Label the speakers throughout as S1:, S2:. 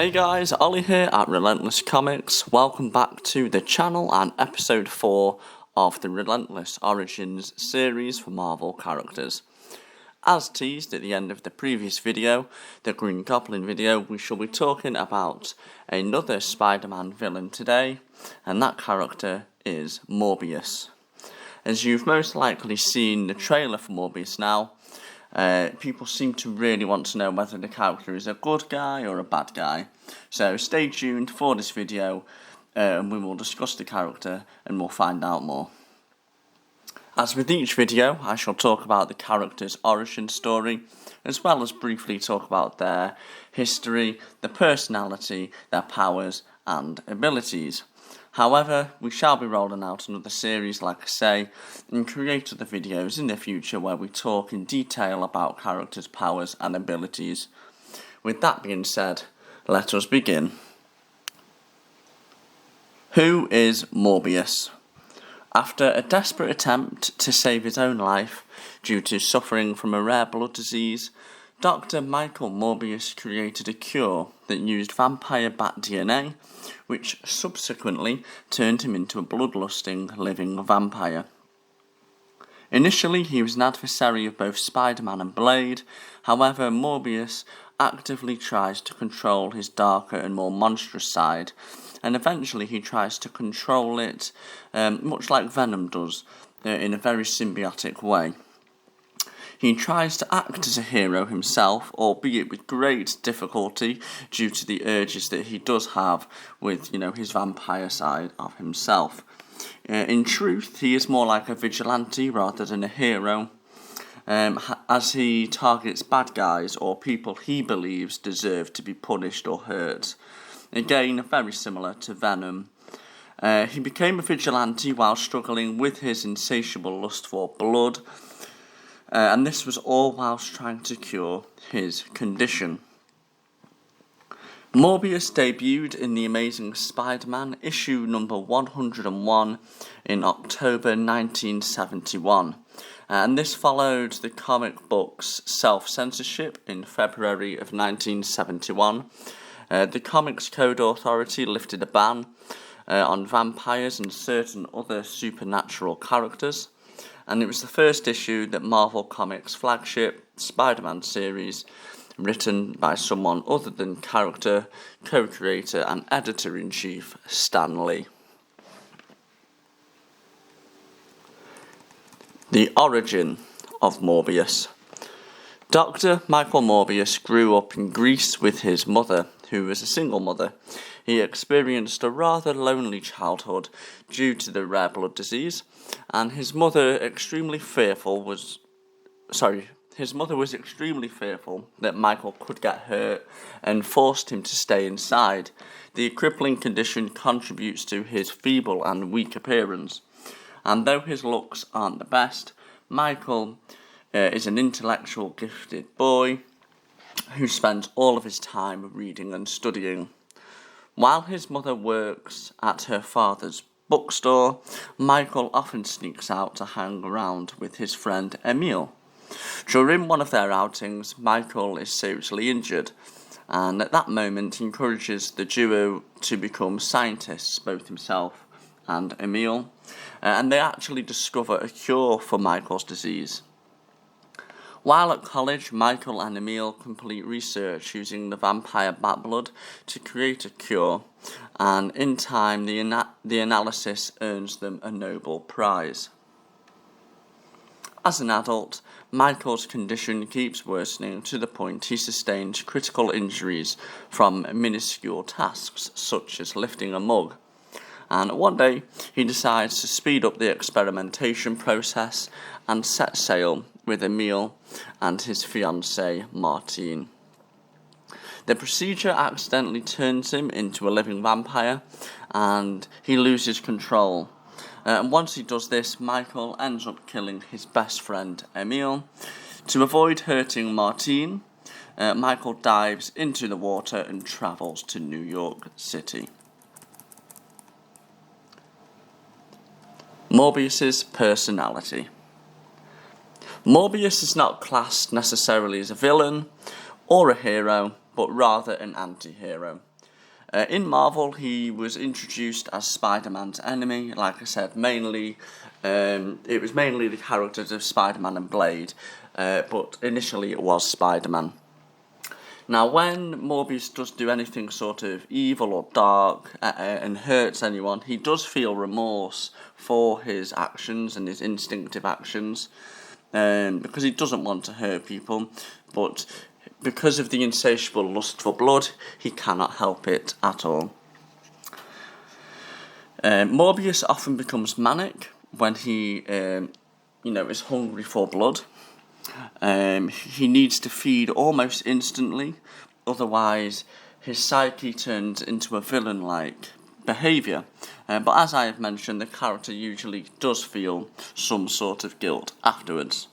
S1: Hey guys, Ollie here at Relentless Comics. Welcome back to the channel and episode 4 of the Relentless Origins series for Marvel characters. As teased at the end of the previous video, the Green Goblin video, we shall be talking about another Spider-Man villain today, and that character is Morbius. As you've most likely seen the trailer for Morbius now, people seem to really want to know whether the character is a good guy or a bad guy. So stay tuned for this video and we will discuss the character and we'll find out more. As with each video, I shall talk about the character's origin story, as well as briefly talk about their history, their personality, their powers and abilities. However, we shall be rolling out another series, like I say, and create other videos in the future where we talk in detail about characters' powers and abilities. With that being said, let us begin. Who is Morbius? After a desperate attempt to save his own life due to suffering from a rare blood disease, Dr. Michael Morbius created a cure that used vampire bat DNA, which subsequently turned him into a bloodlusting living vampire. Initially, he was an adversary of both Spider-Man and Blade. However, Morbius actively tries to control his darker and more monstrous side, and eventually he tries to control it much like Venom does, in a very symbiotic way. He tries to act as a hero himself, albeit with great difficulty due to the urges that he does have with, his vampire side of himself. In truth, he is more like a vigilante rather than a hero, as he targets bad guys or people he believes deserve to be punished or hurt. Again, very similar to Venom. He became a vigilante while struggling with his insatiable lust for blood, and this was all whilst trying to cure his condition. Morbius debuted in The Amazing Spider-Man issue number 101 in October 1971, and this followed the comic book's self-censorship in February of 1971. The Comics Code Authority lifted a ban on vampires and certain other supernatural characters, and it was the first issue that Marvel Comics' flagship Spider-Man series, written by someone other than character, co-creator and editor-in-chief Stan Lee. The origin of Morbius. Dr. Michael Morbius grew up in Greece with his mother, who was a single mother. He experienced a rather lonely childhood due to the rare blood disease, and his mother was extremely fearful that Michael could get hurt and forced him to stay inside. The crippling condition contributes to his feeble and weak appearance, and though his looks aren't the best, Michael is an intellectual gifted boy who spends all of his time reading and studying. While his mother works at her father's bookstore, Michael often sneaks out to hang around with his friend Emil. During one of their outings, Michael is seriously injured, and at that moment he encourages the duo to become scientists, both himself and Emil, and they actually discover a cure for Michael's disease. While at college, Michael and Emil complete research using the vampire bat blood to create a cure, and in time the analysis earns them a Nobel Prize. As an adult, Michael's condition keeps worsening to the point he sustains critical injuries from minuscule tasks such as lifting a mug. And one day, he decides to speed up the experimentation process and set sail with Emil and his fiancée, Martine. The procedure accidentally turns him into a living vampire, and he loses control. And once he does this, Michael ends up killing his best friend, Emil. To avoid hurting Martine, Michael dives into the water and travels to New York City. Morbius's personality. Morbius is not classed necessarily as a villain or a hero, but rather an anti-hero. In Marvel, he was introduced as Spider-Man's enemy. Like I said, it was mainly the characters of Spider-Man and Blade, but initially it was Spider-Man. Now, when Morbius does do anything sort of evil or dark and hurts anyone, he does feel remorse for his actions and his instinctive actions, because he doesn't want to hurt people, but because of the insatiable lust for blood, he cannot help it at all. Morbius often becomes manic when he, is hungry for blood. He needs to feed almost instantly, otherwise his psyche turns into a villain-like behaviour. But as I have mentioned, the character usually does feel some sort of guilt afterwards.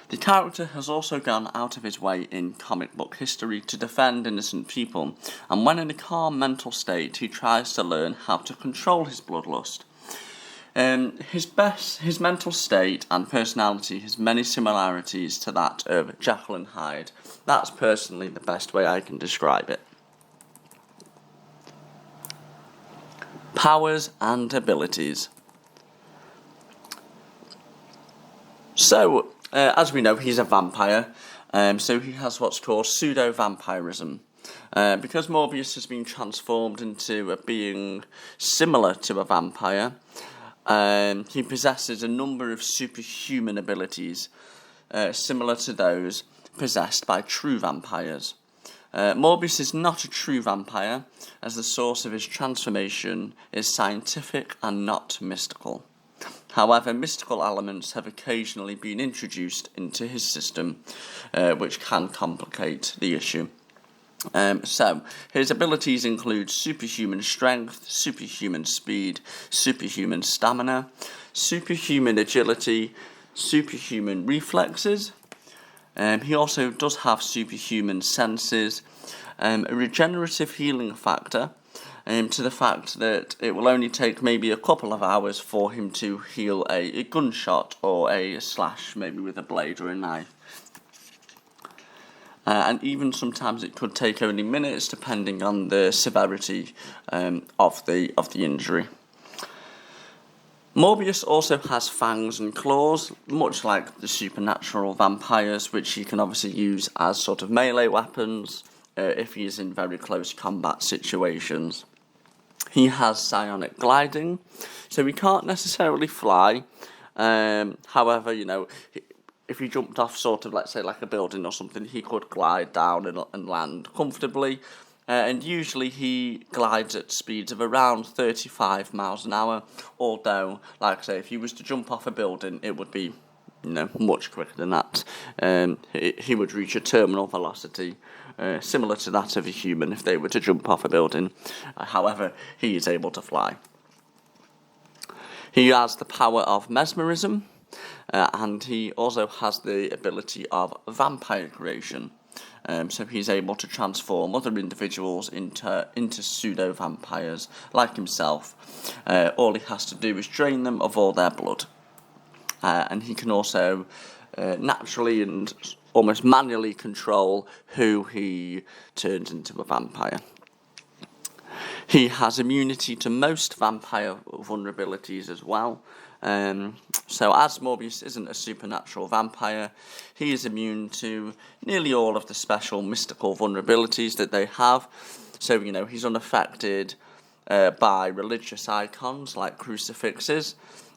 S1: The character has also gone out of his way in comic book history to defend innocent people, and when in a calm mental state, he tries to learn how to control his bloodlust. His mental state and personality has many similarities to that of Jekyll and Hyde. That's personally the best way I can describe it. Powers and abilities. So, as we know, he's a vampire, so he has what's called pseudo-vampirism. Because Morbius has been transformed into a being similar to a vampire, he possesses a number of superhuman abilities, similar to those possessed by true vampires. Morbius is not a true vampire, as the source of his transformation is scientific and not mystical. However, mystical elements have occasionally been introduced into his system, which can complicate the issue. So, his abilities include superhuman strength, superhuman speed, superhuman stamina, superhuman agility, superhuman reflexes. He also does have superhuman senses, a regenerative healing factor, to the fact that it will only take maybe a couple of hours for him to heal a gunshot or a slash, maybe with a blade or a knife. And even sometimes it could take only minutes, depending on the severity of the injury. Morbius also has fangs and claws, much like the supernatural vampires, which he can obviously use as sort of melee weapons if he is in very close combat situations. He has psionic gliding, so he can't necessarily fly. However, if he jumped off sort of, let's say, like a building or something, he could glide down and land comfortably. And usually he glides at speeds of around 35 miles an hour, although, like I say, if he was to jump off a building, it would be, much quicker than that. He would reach a terminal velocity similar to that of a human if they were to jump off a building. However, he is able to fly. He has the power of mesmerism, and he also has the ability of vampire creation. So he's able to transform other individuals into pseudo-vampires like himself. All he has to do is drain them of all their blood. And he can also naturally and almost manually control who he turns into a vampire. He has immunity to most vampire vulnerabilities as well. So as Morbius isn't a supernatural vampire, he is immune to nearly all of the special mystical vulnerabilities that they have. So, he's unaffected by religious icons like crucifixes,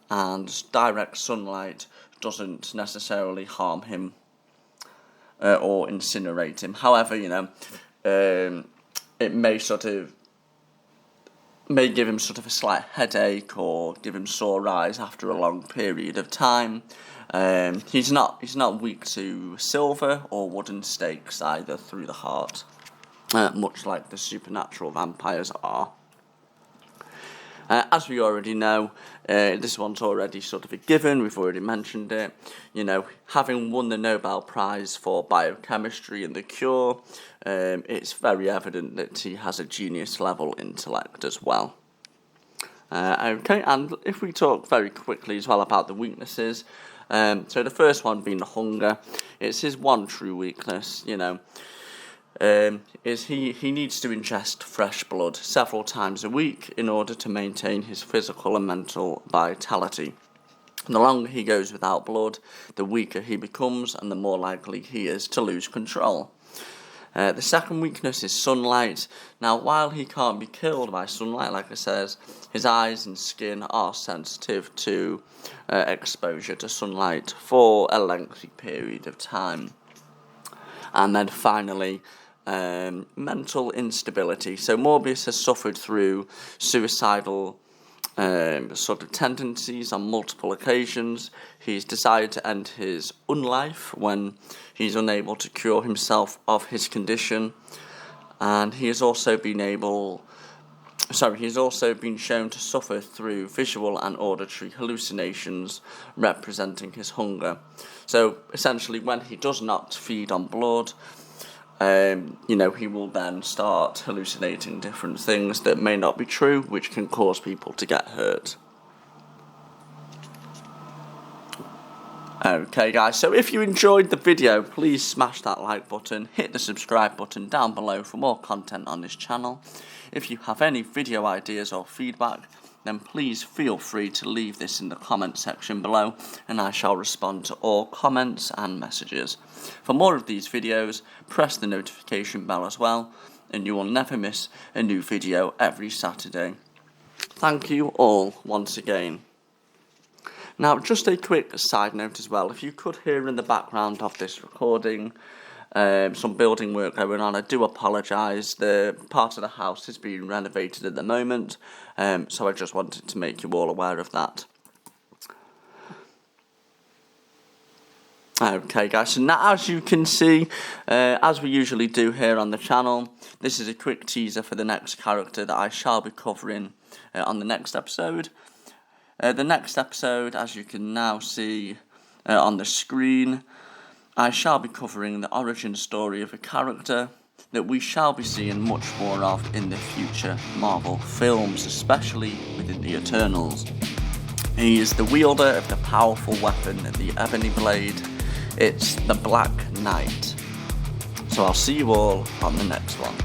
S1: and direct sunlight doesn't necessarily harm him or incinerate him. However, it may give him sort of a slight headache or give him sore eyes after a long period of time. He's not weak to silver or wooden stakes either through the heart, much like the supernatural vampires are. As we already know, this one's already sort of a given, we've already mentioned it. Having won the Nobel Prize for biochemistry and the cure, it's very evident that he has a genius level intellect as well. Okay, and if we talk very quickly as well about the weaknesses, so the first one being the hunger, it's his one true weakness. is he needs to ingest fresh blood several times a week in order to maintain his physical and mental vitality. The longer he goes without blood, the weaker he becomes and the more likely he is to lose control. The second weakness is sunlight. Now, while he can't be killed by sunlight, like I says, his eyes and skin are sensitive to exposure to sunlight for a lengthy period of time. And then finally, mental instability. So Morbius has suffered through suicidal sort of tendencies on multiple occasions. He's decided to end his unlife when he's unable to cure himself of his condition, and he has also been shown to suffer through visual and auditory hallucinations representing his hunger. So essentially, when he does not feed on blood, he will then start hallucinating different things that may not be true, which can cause people to get hurt. Okay guys, so if you enjoyed the video, please smash that like button, hit the subscribe button down below for more content on this channel. If you have any video ideas or feedback, then please feel free to leave this in the comment section below, and I shall respond to all comments and messages. For more of these videos, press the notification bell as well, and you will never miss a new video every Saturday. Thank you all once again. Now, just a quick side note as well, if you could hear in the background of this recording some building work going on, I do apologise. The part of the house is being renovated at the moment, so I just wanted to make you all aware of that. Okay guys, so now as you can see, as we usually do here on the channel, this is a quick teaser for the next character that I shall be covering on the next episode. The next episode, as you can now see on the screen, I shall be covering the origin story of a character that we shall be seeing much more of in the future Marvel films, especially within the Eternals. He is the wielder of the powerful weapon, the Ebony Blade. It's the Black Knight. So I'll see you all on the next one.